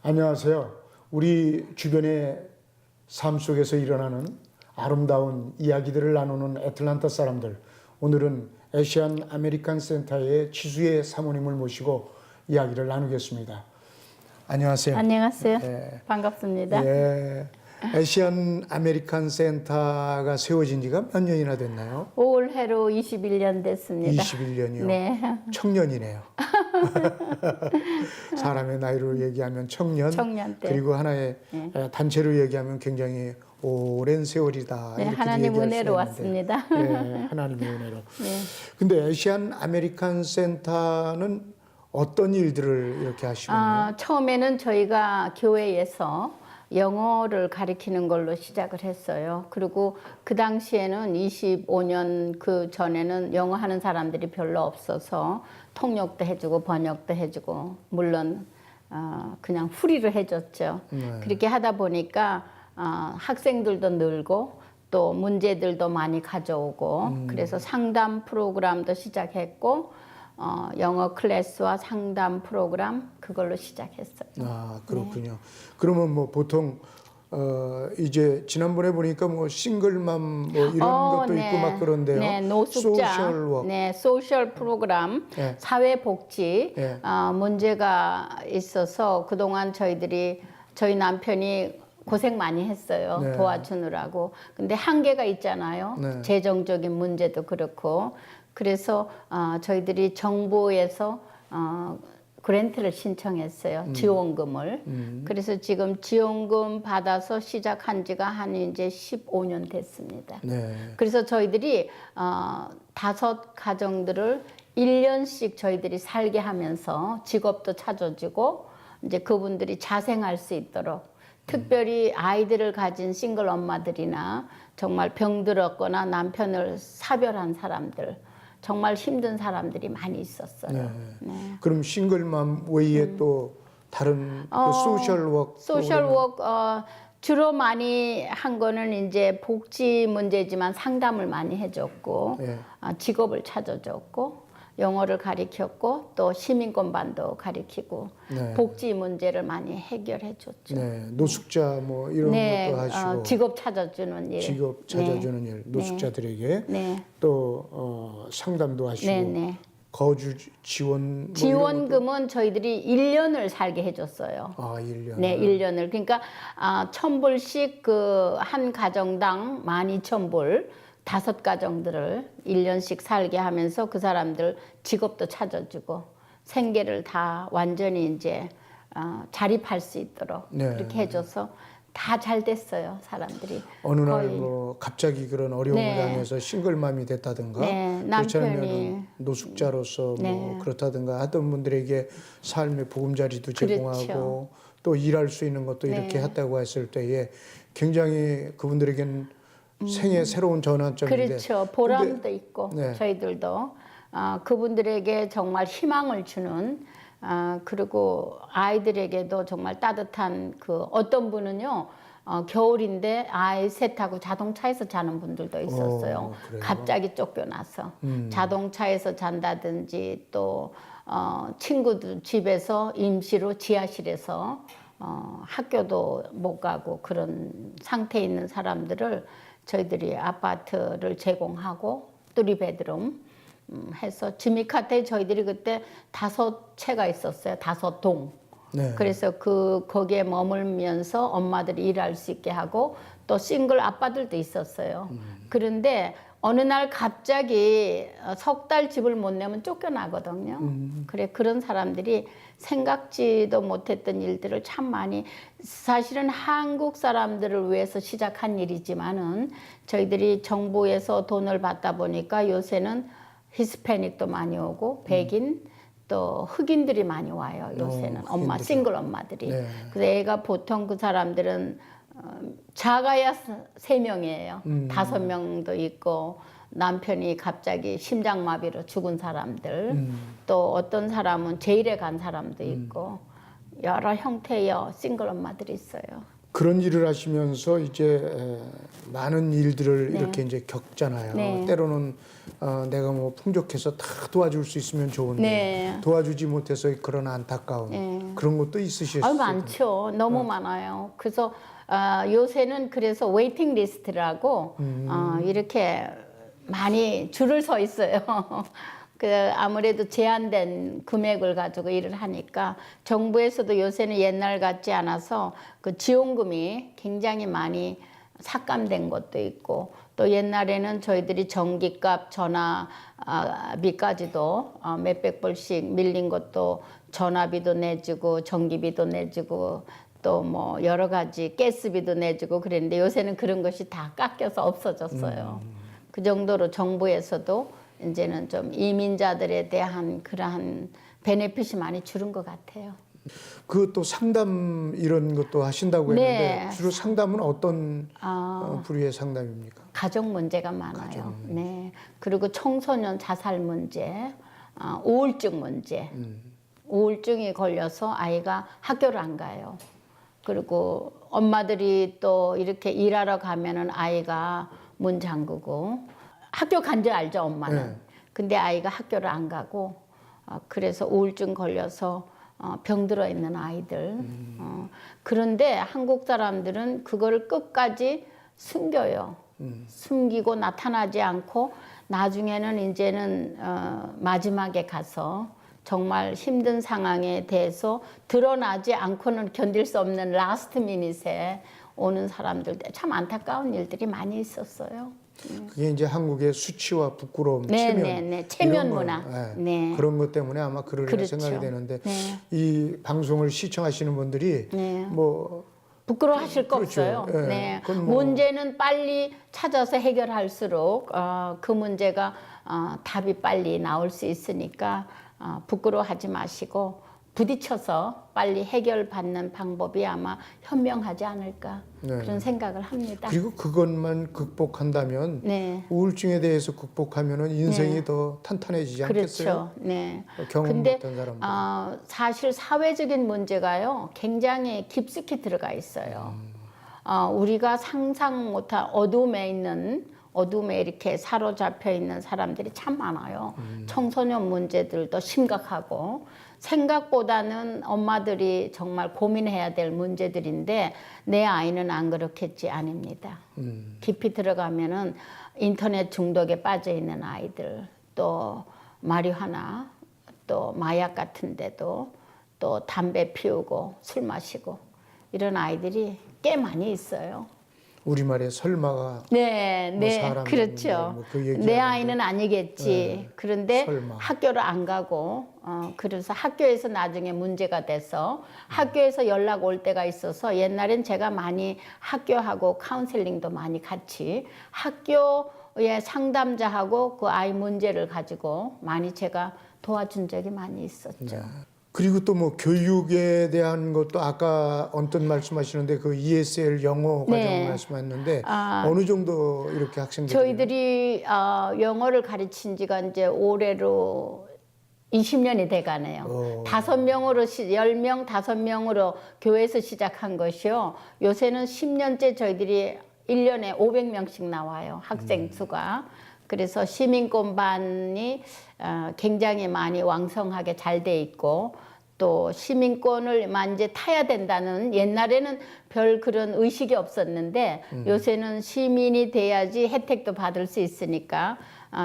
안녕하세요. 우리 주변의 삶 속에서 일어나는 아름다운 이야기들을 나누는 애틀란타 사람들. 오늘은 아시안 아메리칸 센터의 지수의 사모님을 모시고 이야기를 나누겠습니다. 안녕하세요. 안녕하세요. 예. 반갑습니다. 예. 아시안 아메리칸 센터가 세워진 지가 몇 년이나 됐나요? 올해로 21년 됐습니다. 21년이요. 네. 청년이네요. 사람의 나이로 얘기하면 청년, 청년 때. 그리고 하나의 네. 단체로 얘기하면 굉장히 오랜 세월이다. 네, 이렇게 하나님 얘기할 은혜로 수 왔습니다. 있는데, 네, 하나님의 은혜로. 네. 근데 아시안 아메리칸 센터는 어떤 일들을 이렇게 하시는 거예요? 처음에는 저희가 교회에서 영어를 가리키는 걸로 시작을 했어요. 그리고 그 당시에는 25년 그 전에는 영어 하는 사람들이 별로 없어서 통역도 해주고 번역도 해주고 물론 그냥 풀이를 해줬죠. 네. 그렇게 하다 보니까 학생들도 늘고 또 문제들도 많이 가져오고 그래서 상담 프로그램도 시작했고 영어 클래스와 상담 프로그램 그걸로 시작했어요. 아, 그렇군요. 그러면 뭐 보통 이제 지난번에 보니까 뭐 싱글맘 뭐 이런 것도 네. 있고 막 그런데요. 네, 노숙자, 소셜워크. 네, 소셜 프로그램, 네. 사회복지 네. 문제가 있어서 그동안 저희 남편이 고생 많이 했어요. 네. 도와주느라고. 근데 한계가 있잖아요. 네. 재정적인 문제도 그렇고. 그래서 저희들이 정부에서 그랜트를 신청했어요. 지원금을. 그래서 지금 지원금 받아서 시작한 지가 한 이제 15년 됐습니다. 네. 그래서 저희들이 5가정들을 1년씩 저희들이 살게 하면서 직업도 찾아주고 이제 그분들이 자생할 수 있도록 특별히 아이들을 가진 싱글 엄마들이나 정말 병들었거나 남편을 사별한 사람들 정말 힘든 사람들이 많이 있었어요. 네. 네. 그럼 싱글맘 외에 또 다른 그 소셜워크 소셜워크 주로 많이 한 거는 이제 복지 문제지만 상담을 많이 해줬고 네. 직업을 찾아줬고 영어를 가리켰고 또 시민권반도 가리키고 네. 복지 문제를 많이 해결해 줬죠. 네. 노숙자 뭐 이런 네, 것도 하시고 직업 찾아주는 일. 직업 찾아주는 일, 노숙자들에게 네. 또 상담도 하시고 네, 네. 거주 지원 뭐 지원금은 저희들이 1년을 살게 해줬어요. 아, 1년. 네, 1년을. 그러니까 1,000불씩 그 한 가정당 12,000불 5가정들을 1년씩 살게 하면서 그 사람들 직업도 찾아주고 생계를 다 완전히 이제 자립할 수 있도록 네. 그렇게 해줘서 다 잘 됐어요, 사람들이. 어느 날 거의. 뭐 갑자기 그런 어려움을 네. 당해서 싱글맘이 됐다든가 네, 그렇지 남편이. 않으면 노숙자로서 네. 뭐 그렇다든가 하던 분들에게 삶의 보금자리도 그렇죠. 제공하고 또 일할 수 있는 것도 이렇게 네. 했다고 했을 때에 굉장히 그분들에게는 생의 새로운 전환점인데 그렇죠. 보람도 있고 네. 저희들도 그분들에게 정말 희망을 주는 그리고 아이들에게도 정말 따뜻한 그 어떤 분은요 겨울인데 아이 셋하고 자동차에서 자는 분들도 있었어요. 그래요? 갑자기 쫓겨나서 자동차에서 잔다든지 또 친구들 집에서 임시로 지하실에서 학교도 못 가고 그런 상태에 있는 사람들을 저희들이 아파트를 제공하고 3베드룸 해서 지미카트에 저희들이 그때 5채가 있었어요. 5동. 네. 그래서 거기에 머물면서 엄마들이 일할 수 있게 하고 또 싱글 아빠들도 있었어요. 그런데 어느 날 갑자기 석 달 집을 못 내면 쫓겨나거든요. 그래 그런 사람들이 생각지도 못했던 일들을 참 많이 사실은 한국 사람들을 위해서 시작한 일이지만은 저희들이 정부에서 돈을 받다 보니까 요새는 히스패닉도 많이 오고 백인 또 흑인들이 많이 와요. 요새는 엄마 싱글 엄마들이. 네. 그래서 애가 보통 그 사람들은 작아야 3명이에요. 5명도 있고 남편이 갑자기 심장마비로 죽은 사람들 또 어떤 사람은 제일에 간 사람도 있고 여러 형태의 싱글 엄마들이 있어요. 그런 일을 하시면서 이제 많은 일들을 네. 이렇게 이제 겪잖아요. 네. 때로는 내가 뭐 풍족해서 다 도와줄 수 있으면 좋은데 네. 도와주지 못해서 그런 안타까움 네. 그런 것도 있으셨을 텐데. 많죠. 너무 많아요. 그래서 요새는 그래서 웨이팅 리스트라고 이렇게 많이 줄을 서 있어요. 그 아무래도 제한된 금액을 가지고 일을 하니까 정부에서도 요새는 옛날 같지 않아서 그 지원금이 굉장히 많이 삭감된 것도 있고 또 옛날에는 저희들이 전기값, 전화비까지도 몇백 불씩 밀린 것도 전화비도 내주고 전기비도 내주고 또 뭐 여러 가지 가스비도 내주고 그랬는데 요새는 그런 것이 다 깎여서 없어졌어요. 그 정도로 정부에서도 이제는 좀 이민자들에 대한 그러한 베네핏이 많이 줄은 것 같아요. 그 또 상담 이런 것도 하신다고 했는데 네. 주로 상담은 어떤 부류의 상담입니까? 가족 문제가 많아요. 네. 그리고 청소년 자살 문제, 우울증 문제. 우울증이 걸려서 아이가 학교를 안 가요. 그리고 엄마들이 또 이렇게 일하러 가면은 아이가 문 잠그고 학교 간 줄 알죠, 엄마는. 네. 근데 아이가 학교를 안 가고 그래서 우울증 걸려서 병들어 있는 아이들. 그런데 한국 사람들은 그거를 끝까지 숨겨요. 숨기고 나타나지 않고 나중에는 이제는 마지막에 가서 정말 힘든 상황에 대해서 드러나지 않고는 견딜 수 없는 라스트 미닛에 오는 사람들 참 안타까운 일들이 많이 있었어요. 그게 이제 한국의 수치와 부끄러움, 네, 체면, 네, 네. 체면 이런 거, 문화. 예, 네. 그런 것 때문에 아마 그러리라 그렇죠. 생각이 되는데 네. 이 방송을 시청하시는 분들이 네. 뭐 부끄러워하실 거 그렇죠. 없어요. 예, 네. 그건 뭐- 문제는 빨리 찾아서 해결할수록 그 문제가 답이 빨리 나올 수 있으니까 부끄러워하지 마시고 부딪혀서 빨리 해결받는 방법이 아마 현명하지 않을까 네. 그런 생각을 합니다. 그리고 그것만 극복한다면 네. 우울증에 대해서 극복하면은 인생이 더 탄탄해지지 않겠어요? 그렇죠. 네. 경험 근데 못한 사람들. 사실 사회적인 문제가요 굉장히 깊숙이 들어가 있어요. 우리가 상상 못한 어둠에 이렇게 사로잡혀 있는 사람들이 참 많아요. 청소년 문제들도 심각하고 생각보다는 엄마들이 정말 고민해야 될 문제들인데 내 아이는 안 그렇겠지 아닙니다. 깊이 들어가면은 인터넷 중독에 빠져 있는 아이들, 또 마리화나, 또 마약 같은 데도 또 담배 피우고 술 마시고 이런 아이들이 꽤 많이 있어요. 우리말에 설마가 네, 뭐 네, 사람이 그렇죠. 뭐그 얘기하는데. 내 아이는 아니겠지. 네, 그런데 설마. 학교를 안 가고, 그래서 학교에서 나중에 문제가 돼서 학교에서 연락 올 때가 있어서 옛날엔 제가 많이 학교하고 카운셀링도 많이 같이 학교의 상담자하고 그 아이 문제를 가지고 많이 제가 도와준 적이 많이 있었죠. 그리고 또 뭐 교육에 대한 것도 아까 언뜻 말씀하시는데 그 ESL 영어 과정 네. 말씀하셨는데 어느 정도 이렇게 학생들이 저희들이 영어를 가르친 지가 이제 올해로 20년이 돼가네요. 5명으로 10명, 5명으로 교회에서 시작한 것이요. 요새는 10년째 저희들이 1년에 500명씩 나와요. 학생 수가. 그래서 시민권반이 굉장히 많이 왕성하게 잘 돼 있고 또 시민권을 이제 타야 된다는 옛날에는 별 그런 의식이 없었는데 요새는 시민이 돼야지 혜택도 받을 수 있으니까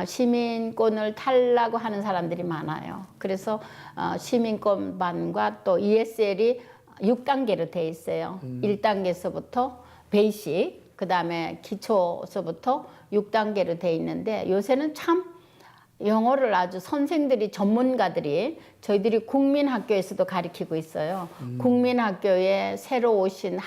시민권을 타려고 하는 사람들이 많아요. 그래서 시민권반과 또 ESL이 6단계로 돼 있어요. 1단계서부터 베이직, 그 다음에 기초서부터 6단계로 돼 있는데 요새는 참 영어를 아주 선생들이 전문가들이 저희들이 국민학교에서도 가르치고 있어요. 국민학교에 새로 오신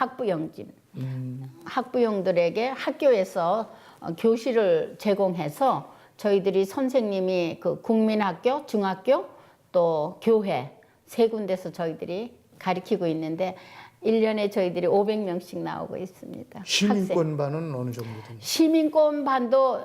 학부형들에게 학교에서 교실을 제공해서 저희들이 선생님이 그 국민학교, 중학교 또 교회 세 군데서 저희들이 가르치고 있는데 1년에 저희들이 500명씩 나오고 있습니다. 시민권반은 어느 정도 됩니까? 시민권반도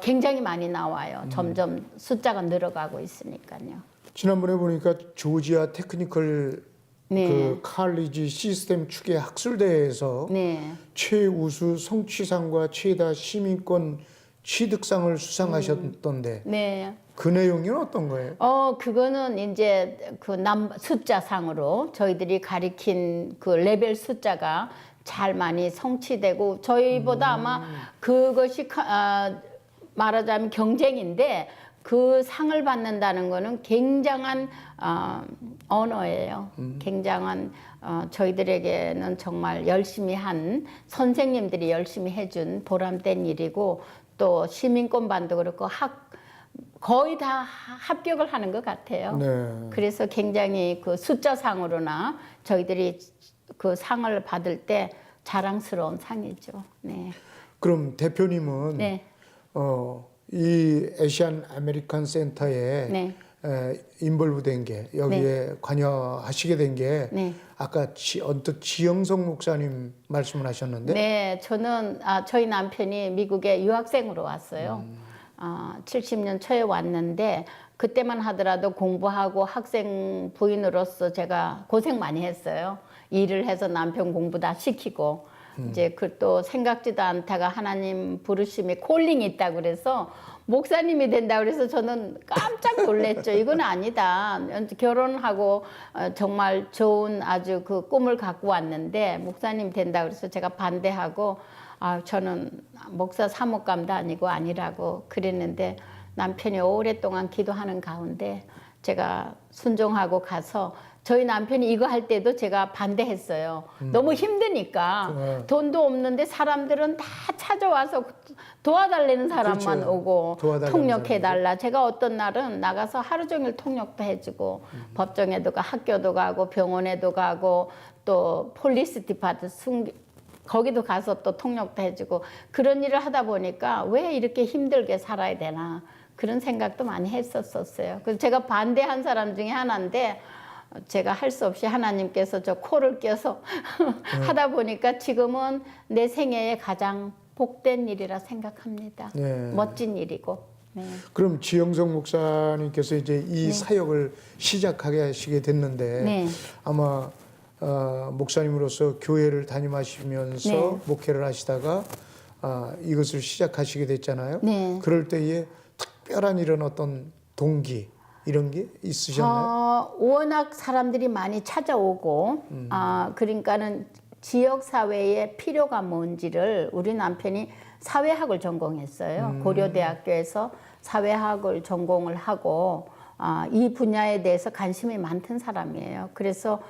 굉장히 많이 나와요. 점점 숫자가 늘어가고 있으니까요. 지난번에 보니까 조지아 테크니컬 네. 그 칼리지 시스템 축의 학술대회에서 네. 최우수 성취상과 최다 시민권 취득상을 수상하셨던데 네. 그 내용은 어떤 거예요? 그거는 이제 그 숫자상으로 저희들이 가리킨 그 레벨 숫자가 잘 많이 성취되고 저희보다 아마 그것이 말하자면 경쟁인데 그 상을 받는다는 거는 굉장한 언어예요. 굉장한 저희들에게는 정말 열심히 한 선생님들이 열심히 해준 보람된 일이고 또 시민권반도 그렇고 거의 다 합격을 하는 것 같아요. 네. 그래서 굉장히 그 숫자상으로나 저희들이 그 상을 받을 때 자랑스러운 상이죠. 네. 그럼 대표님은 네. 이 아시안 아메리칸 센터에 네. 인볼브된 게 여기에 관여하시게 된 게 네. 아까 언뜻 지영석 목사님 말씀을 하셨는데 네, 저는 저희 남편이 미국에 유학생으로 왔어요. 70년 초에 왔는데 그때만 하더라도 공부하고 학생 부인으로서 제가 고생 많이 했어요. 일을 해서 남편 공부 다 시키고 이제 그 또 생각지도 않다가 하나님 부르심이 콜링이 있다 그래서 목사님이 된다 그래서 저는 깜짝 놀랐죠. 이건 아니다. 결혼하고 정말 좋은 아주 그 꿈을 갖고 왔는데 목사님 된다 그래서 제가 반대하고 저는 목사 사목감도 아니고 아니라고 그랬는데 남편이 오랫동안 기도하는 가운데 제가 순종하고 가서 저희 남편이 이거 할 때도 제가 반대했어요. 너무 힘드니까 돈도 없는데 사람들은 다 찾아와서 도와달라는 사람만 그렇죠. 오고 도와달라는 통역해달라. 제가 어떤 날은 나가서 하루 종일 통역도 해주고 법정에도 가 학교도 가고 병원에도 가고 또 폴리스 디파트 거기도 가서 또 통역도 해주고 그런 일을 하다 보니까 왜 이렇게 힘들게 살아야 되나 그런 생각도 많이 했었어요. 그래서 제가 반대한 사람 중에 하나인데 제가 할 수 없이 하나님께서 저 코를 껴서 하다 보니까 지금은 내 생애의 가장 복된 일이라 생각합니다. 네. 멋진 일이고. 네. 그럼 지영석 목사님께서 이제 이 사역을 시작하게 하시게 됐는데 네. 아마 목사님으로서 교회를 다니시면서 네. 목회를 하시다가 이것을 시작하시게 됐잖아요. 네. 그럴 때에 특별한 이런 어떤 동기 이런 게 있으셨나요? 워낙 사람들이 많이 찾아오고, 그러니까는 지역 사회의 필요가 뭔지를 우리 남편이 사회학을 전공했어요. 고려대학교에서 사회학을 전공을 하고, 이 분야에 대해서 관심이 많던 사람이에요. 그래서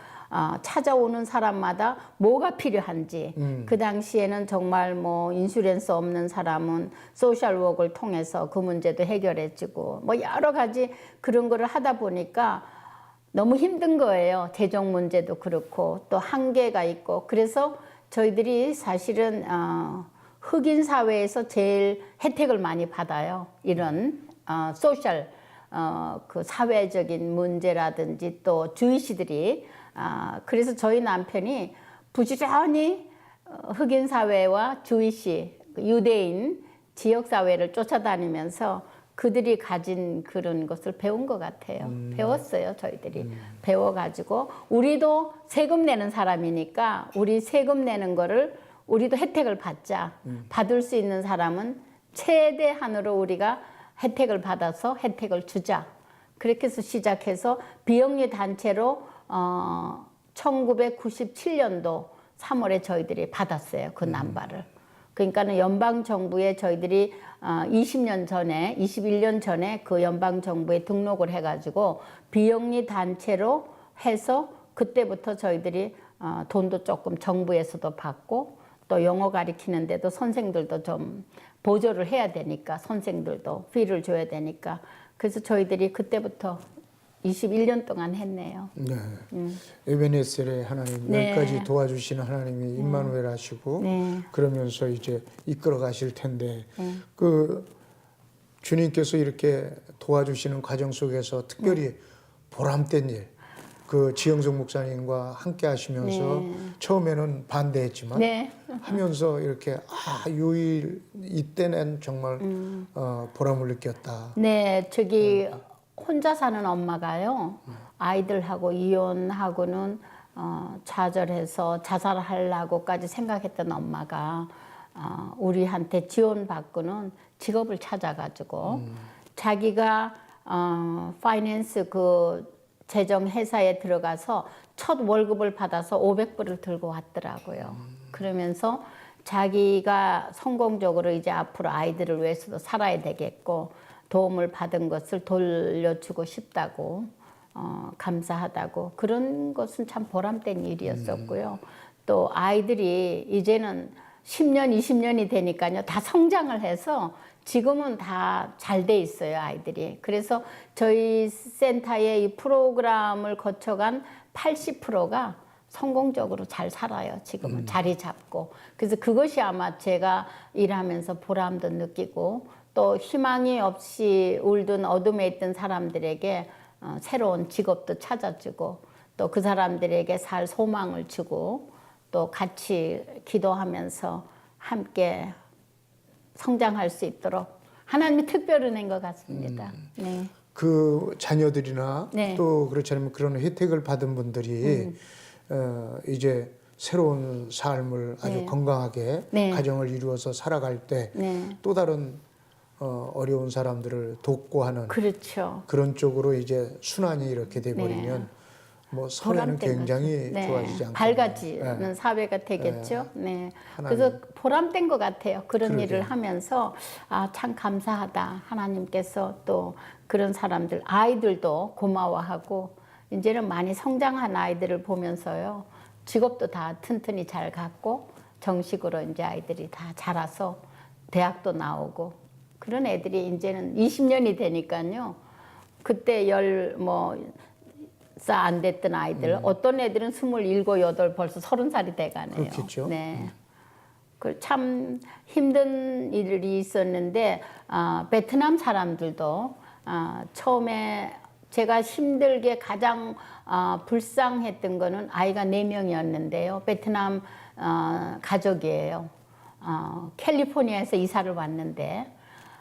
찾아오는 사람마다 뭐가 필요한지 그 당시에는 정말 뭐 인슈런스 없는 사람은 소셜워크를 통해서 그 문제도 해결해주고 뭐 여러 가지 그런 거를 하다 보니까 너무 힘든 거예요. 재정 문제도 그렇고 또 한계가 있고 그래서 저희들이 사실은 흑인 사회에서 제일 혜택을 많이 받아요. 이런 소셜 그 사회적인 문제라든지 또 주의시들이 그래서 저희 남편이 부지런히 흑인 사회와 주이시, 유대인 지역 사회를 쫓아다니면서 그들이 가진 그런 것을 배운 것 같아요. 배웠어요, 저희들이. 배워가지고 우리도 세금 내는 사람이니까 우리 세금 내는 거를 우리도 혜택을 받자. 받을 수 있는 사람은 최대한으로 우리가 혜택을 받아서 혜택을 주자. 그렇게 해서 시작해서 비영리 단체로 1997년도 3월에 저희들이 받았어요. 그 남발을. 그러니까는 연방정부에 저희들이 20년 전에, 21년 전에 그 연방정부에 등록을 해가지고 비영리 단체로 해서 그때부터 저희들이 돈도 조금 정부에서도 받고 또 영어 가리키는데도 선생들도 좀 보조를 해야 되니까 선생들도 피를 줘야 되니까 그래서 저희들이 그때부터 21년 동안 했네요. 네. 에베네셀의 하나님 네. 여기까지 도와주시는 하나님이 임마누엘 하시고 네. 그러면서 이제 이끌어 가실 텐데 그 주님께서 이렇게 도와주시는 과정 속에서 특별히 보람된 일, 그 지영석 목사님과 함께 하시면서 처음에는 반대했지만 네. 하면서 이렇게 이때는 정말 보람을 느꼈다. 네, 저기 혼자 사는 엄마가요. 아이들하고 이혼하고는 좌절해서 자살하려고까지 생각했던 엄마가 우리한테 지원받고는 직업을 찾아가지고 자기가 파이낸스 그 재정 회사에 들어가서 첫 월급을 받아서 500불을 들고 왔더라고요. 그러면서 자기가 성공적으로 이제 앞으로 아이들을 위해서도 살아야 되겠고 도움을 받은 것을 돌려주고 싶다고 감사하다고 그런 것은 참 보람된 일이었었고요. 또 아이들이 이제는 10년, 20년이 되니까요. 다 성장을 해서 지금은 다 잘 돼 있어요, 아이들이. 그래서 저희 센터의 이 프로그램을 거쳐간 80%가 성공적으로 잘 살아요, 지금은. 자리 잡고. 그래서 그것이 아마 제가 일하면서 보람도 느끼고 또 희망이 없이 울던 어둠에 있던 사람들에게 새로운 직업도 찾아주고 또 그 사람들에게 살 소망을 주고 또 같이 기도하면서 함께 성장할 수 있도록 하나님이 특별 은혜인 것 같습니다. 네. 그 자녀들이나 네. 또 그렇지 않으면 그런 혜택을 받은 분들이 이제 새로운 삶을 아주 네. 건강하게 네. 가정을 이루어서 살아갈 때 또 네. 다른 어려운 사람들을 돕고 하는 그렇죠. 그런 쪽으로 이제 순환이 이렇게 돼버리면 뭐 사회는 보람된 굉장히 거죠. 좋아지지 않고 밝아지는 사회가 되겠죠. 네. 하나님. 그래서 보람된 것 같아요. 그런 그러게요. 일을 하면서 참 감사하다. 하나님께서 또 그런 사람들 아이들도 고마워하고 이제는 많이 성장한 아이들을 보면서요. 직업도 다 튼튼히 잘 갖고 정식으로 이제 아이들이 다 자라서 대학도 나오고 그런 애들이 이제는 20년이 되니까요. 그때 살 안 됐던 아이들 어떤 애들은 27, 8 벌써 30살이 돼가네요. 그렇겠죠. 네. 그 참 힘든 일이 있었는데 베트남 사람들도 처음에 제가 힘들게 가장 불쌍했던 거는 아이가 4명이었는데요. 베트남 가족이에요. 캘리포니아에서 이사를 왔는데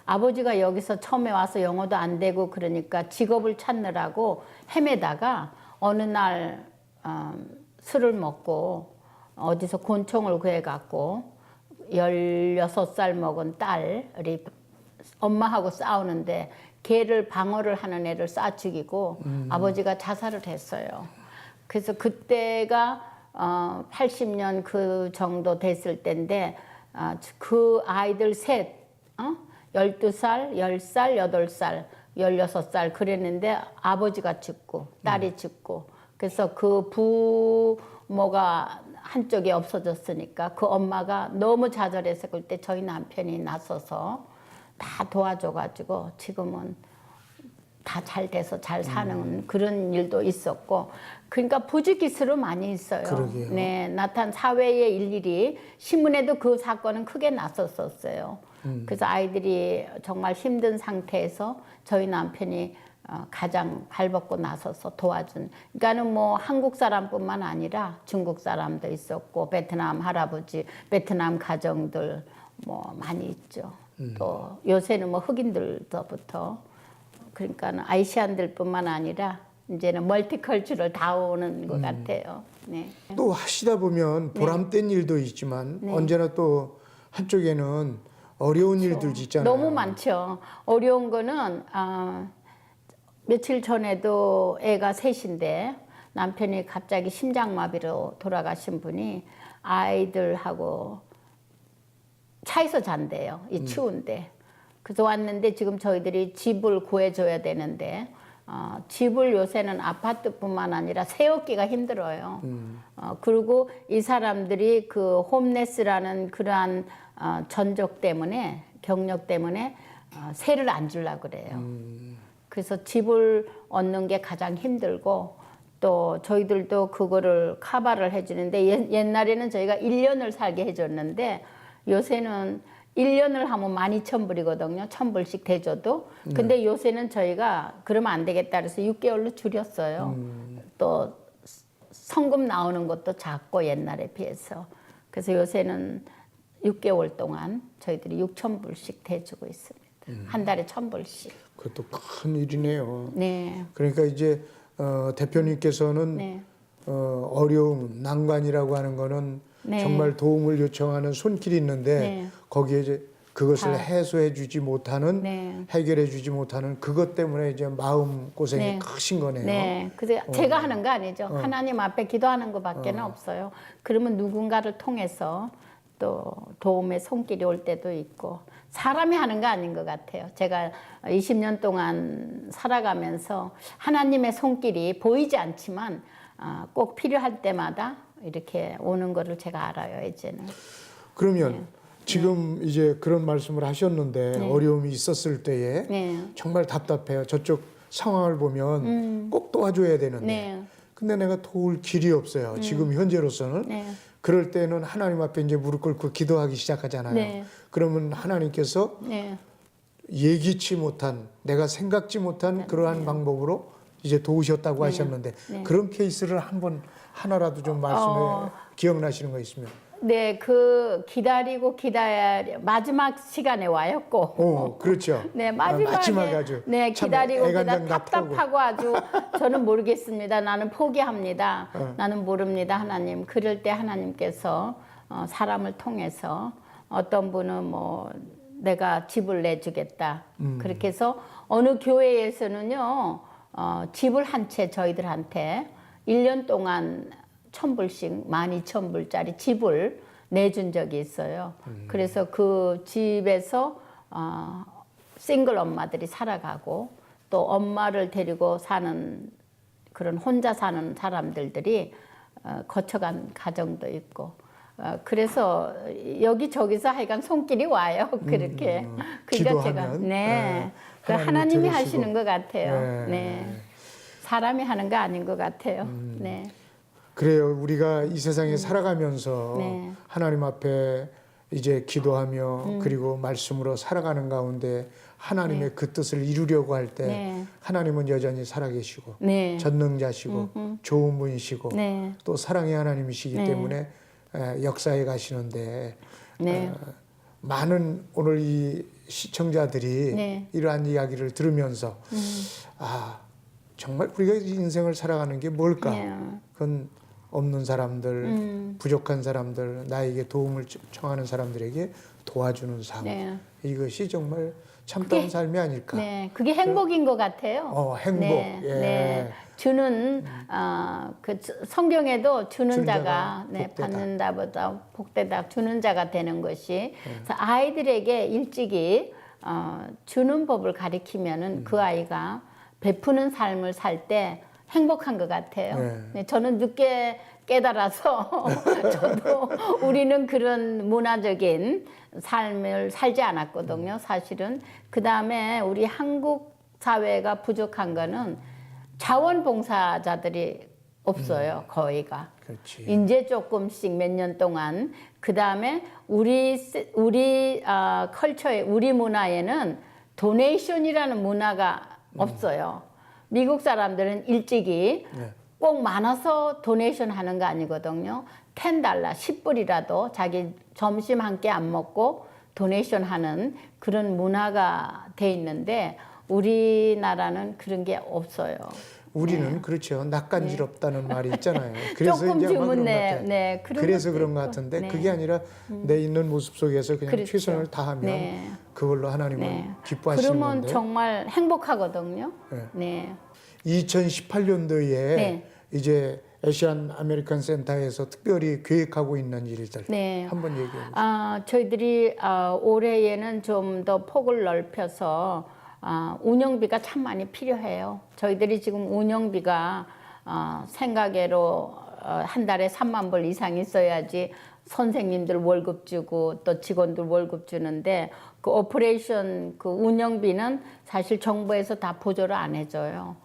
아버지가 여기서 처음에 와서 영어도 안 되고 그러니까 직업을 찾느라고 헤매다가 어느 날 술을 먹고 어디서 곤충을 구해갖고 16살 먹은 딸이 엄마하고 싸우는데 개를 방어를 하는 애를 쏴 죽이고 아버지가 자살을 했어요. 그래서 그때가 80년 그 정도 됐을 때인데 그 아이들 셋 12살, 10살, 8살, 16살 그랬는데 아버지가 죽고 딸이 죽고 그래서 그 부모가 한쪽이 없어졌으니까 그 엄마가 너무 좌절해서 그때 저희 남편이 나서서 다 도와줘가지고 지금은 다 잘 돼서 잘 사는 그런 일도 있었고 그러니까 부지기수로 많이 있어요. 그러게요. 네, 나타난 사회의 일일이 신문에도 그 사건은 크게 났었어요. 그래서 아이들이 정말 힘든 상태에서 저희 남편이 가장 발벗고 나서서 도와준. 그러니까는 뭐 한국 사람뿐만 아니라 중국 사람도 있었고 베트남 할아버지, 베트남 가정들 뭐 많이 있죠. 또 요새는 뭐 흑인들부터 그러니까 아시안들뿐만 아니라 이제는 멀티컬처럴 다 오는 것 같아요. 네. 또 하시다 보면 보람된 일도 있지만 언제나 또 한쪽에는 어려운 일들도 있잖아요. 너무 많죠. 어려운 거는 며칠 전에도 애가 셋인데 남편이 갑자기 심장마비로 돌아가신 분이 아이들하고 차에서 잔대요. 이 추운데. 그래서 왔는데 지금 저희들이 집을 구해줘야 되는데 집을 요새는 아파트뿐만 아니라 세우기가 힘들어요. 그리고 이 사람들이 그 홈레스라는 그러한 전적 때문에 경력 때문에 세를 안 주려고 그래요. 그래서 집을 얻는 게 가장 힘들고 또 저희들도 그거를 커버를 해주는데 옛날에는 저희가 1년을 살게 해줬는데 요새는 1년을 하면 12,000불이거든요. 1,000불씩 대줘도. 근데 요새는 저희가 그러면 안 되겠다 그래서 6개월로 줄였어요. 또 성금 나오는 것도 작고 옛날에 비해서. 그래서 요새는 6개월 동안 저희들이 6,000불씩 대주고 있습니다. 한 달에 1,000불씩. 그것도 큰 일이네요. 네. 그러니까 이제 대표님께서는 네. 어려움, 난관이라고 하는 거는 네. 정말 도움을 요청하는 손길이 있는데 네. 거기에 이제 그것을 다. 해소해주지 못하는, 네. 해결해주지 못하는 그것 때문에 이제 마음 고생이 네. 크신 거네요. 네, 그래서 제가 하는 거 아니죠. 하나님 앞에 기도하는 것밖에는 없어요. 그러면 누군가를 통해서 또 도움의 손길이 올 때도 있고 사람이 하는 거 아닌 것 같아요. 제가 20년 동안 살아가면서 하나님의 손길이 보이지 않지만 꼭 필요할 때마다 이렇게 오는 거를 제가 알아요, 이제는. 그러면 지금 이제 그런 말씀을 하셨는데 어려움이 있었을 때에 네. 정말 답답해요. 저쪽 상황을 보면 꼭 도와줘야 되는데 네. 근데 내가 도울 길이 없어요. 지금 현재로서는. 네. 그럴 때는 하나님 앞에 이제 무릎 꿇고 기도하기 시작하잖아요. 네. 그러면 하나님께서 네. 예기치 못한, 내가 생각지 못한 그러한 방법으로 이제 도우셨다고 하셨는데 그런 케이스를 한번 하나라도 좀 말씀해 기억나시는 거 있으면. 네, 그 기다리고 마지막 시간에 와요, 꼭. 그렇죠. 네, 마지막에 아주 네, 참 기다리고 애간장 다 털고. 답답하고 아주 저는 모르겠습니다. 나는 포기합니다. 나는 모릅니다, 하나님. 그럴 때 하나님께서 사람을 통해서 어떤 분은 뭐 내가 집을 내주겠다. 그렇게 해서 어느 교회에서는요, 집을 한 채 저희들한테 1년 동안 1,000불씩 12,000불짜리 집을 내준 적이 있어요. 그래서 그 집에서 싱글 엄마들이 살아가고 또 엄마를 데리고 사는 그런 혼자 사는 사람들이 거쳐간 가정도 있고 그래서 여기저기서 하여간 손길이 와요. 그렇게. 그러니까 제가 기도하면, 네. 그 하나님이 하나님이 들으시고. 하시는 것 같아요. 네. 네. 사람이 하는 거 아닌 것 같아요. 네. 그래요. 우리가 이 세상에 살아가면서 네. 하나님 앞에 이제 기도하며 그리고 말씀으로 살아가는 가운데 하나님의 그 뜻을 이루려고 할 때 네. 하나님은 여전히 살아계시고 네. 전능자시고 좋은 분이시고 네. 또 사랑의 하나님이시기 네. 때문에 역사에 가시는데 네. 많은 오늘 이 시청자들이 네. 이러한 이야기를 들으면서 정말 우리가 인생을 살아가는 게 뭘까? 네. 그건 없는 사람들, 부족한 사람들, 나에게 도움을 청하는 사람들에게 도와주는 삶. 네. 이것이 정말 참다운 삶이 아닐까. 네, 그게 행복인 것 같아요. 행복. 네, 예. 네. 주는 그 성경에도 주는 자가 네, 복되다. 받는다보다 복되다. 주는 자가 되는 것이 그래서 아이들에게 일찍이 주는 법을 가리키면은 그 아이가 베푸는 삶을 살 때 행복한 것 같아요. 네. 네, 저는 늦게 깨달아서 저도 우리는 그런 문화적인 삶을 살지 않았거든요. 사실은 그 다음에 우리 한국 사회가 부족한 거는 자원봉사자들이 없어요. 거의가. 그렇지. 이제 조금씩 몇 년 동안 그 다음에 우리 컬처에 우리 문화에는 도네이션이라는 문화가 없어요. 미국 사람들은 일찍이 꼭 많아서 도네이션 하는 거 아니거든요. $10, 10불이라도 자기 점심 한 끼 안 먹고 도네이션 하는 그런 문화가 돼 있는데 우리나라는 그런 게 없어요. 우리는 그렇죠. 낯간지럽다는 말이 있잖아요. 그래서 조금 이제 아마 주면 그런 것 네, 같아요. 네, 그런 그래서 것도 그런 것 있고. 같은데 네. 그게 아니라 내 있는 모습 속에서 그냥 그렇죠. 최선을 다하면 네. 그걸로 하나님은 네. 기뻐하시는 그러면 건데. 정말 행복하거든요. 네. 네. 2018년도에 네. 이제 아시안 아메리칸 센터에서 특별히 계획하고 있는 일들 네. 한번 얘기해 주세요. 저희들이 올해에는 좀 더 폭을 넓혀서 운영비가 참 많이 필요해요. 저희들이 지금 운영비가 생각외로 한 달에 3만 불 이상 있어야지 선생님들 월급 주고 또 직원들 월급 주는데 그 오퍼레이션 그 운영비는 사실 정부에서 다 보조를 안 해줘요.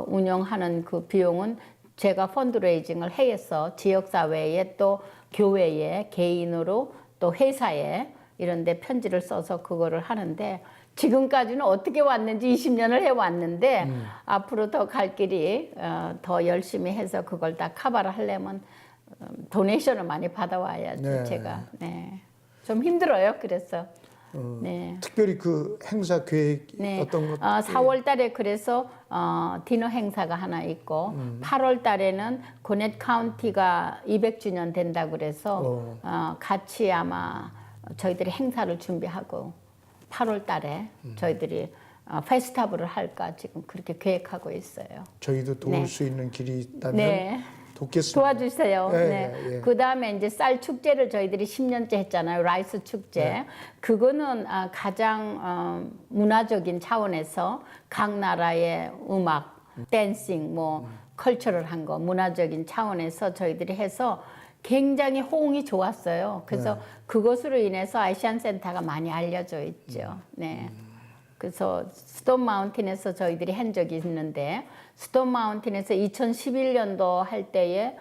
운영하는 그 비용은 제가 펀드레이징을 해서 지역사회에 또 교회에 개인으로 또 회사에 이런 데 편지를 써서 그거를 하는데 지금까지는 어떻게 왔는지 20년을 해왔는데 앞으로 더 갈 길이 더 열심히 해서 그걸 다 커버를 하려면 도네이션을 많이 받아와야죠. 네. 제가 네. 좀 힘들어요. 그래서 네. 특별히 그 행사 계획 네. 어떤 것? 4월 달에 그래서 디너 행사가 하나 있고 8월 달에는 고넷 카운티가 200주년 된다고 그래서 같이 아마 저희들이 행사를 준비하고 8월 달에 저희들이 페스티벌을 할까 지금 그렇게 계획하고 있어요. 저희도 도울 네. 수 있는 길이 있다면 네. 돕겠습니다. 도와주세요. 예, 네. 예, 예. 그 다음에 이제 쌀 축제를 저희들이 10년째 했잖아요. 라이스 축제. 네. 그거는 가장 문화적인 차원에서 각 나라의 음악, 댄싱, 뭐 컬처럴한 거, 문화적인 차원에서 저희들이 해서 굉장히 호응이 좋았어요. 그래서 그것으로 인해서 아시안 센터가 많이 알려져 있죠. 네. 그래서 스톤 마운틴에서 저희들이 한 적이 있는데 스톤 마운틴에서 2011년도 할 때에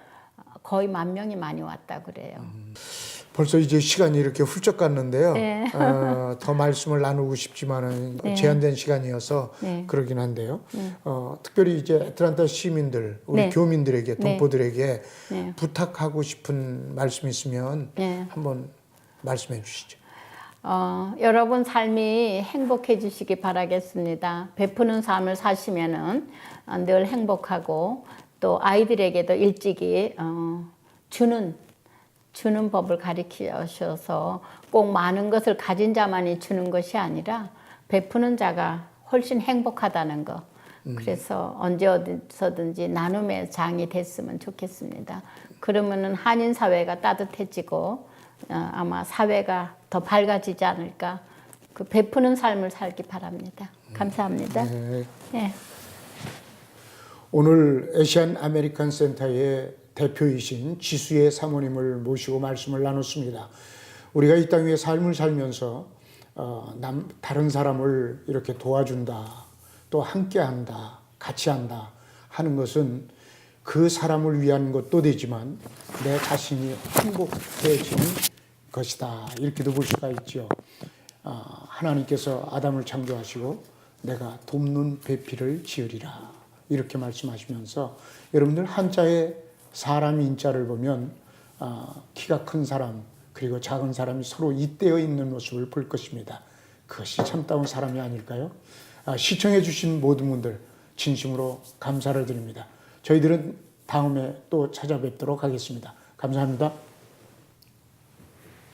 거의 10,000명이 많이 왔다 그래요. 벌써 이제 시간이 이렇게 훌쩍 갔는데요. 네. 더 말씀을 나누고 싶지만은 네. 제한된 시간이어서 네. 그러긴 한데요. 특별히 이제 애틀랜타 시민들, 우리 네. 교민들에게, 동포들에게 네. 부탁하고 싶은 말씀 있으면 네. 한번 말씀해 주시죠. 여러분 삶이 행복해지시기 바라겠습니다. 베푸는 삶을 사시면은 늘 행복하고 또 아이들에게도 일찍이 주는 법을 가르치셔서 꼭 많은 것을 가진 자만이 주는 것이 아니라 베푸는 자가 훨씬 행복하다는 거. 그래서 언제 어디서든지 나눔의 장이 됐으면 좋겠습니다. 그러면은 한인 사회가 따뜻해지고 아마 사회가 더 밝아지지 않을까. 그 베푸는 삶을 살기 바랍니다. 감사합니다. 네. 네. 오늘 애시안 아메리칸 센터의 대표이신 지수의 사모님을 모시고 말씀을 나눴습니다. 우리가 이 땅 위에 삶을 살면서 다른 사람을 이렇게 도와준다, 또 함께한다, 같이 한다 하는 것은 그 사람을 위한 것도 되지만 내 자신이 행복해지는 것이다. 이렇게도 볼 수가 있죠. 하나님께서 아담을 창조하시고 내가 돕는 배필을 지으리라. 이렇게 말씀하시면서 여러분들 한자의 사람 인자를 보면 키가 큰 사람 그리고 작은 사람이 서로 잇대어 있는 모습을 볼 것입니다. 그것이 참다운 사람이 아닐까요? 시청해 주신 모든 분들 진심으로 감사를 드립니다. 저희들은 다음에 또 찾아뵙도록 하겠습니다. 감사합니다.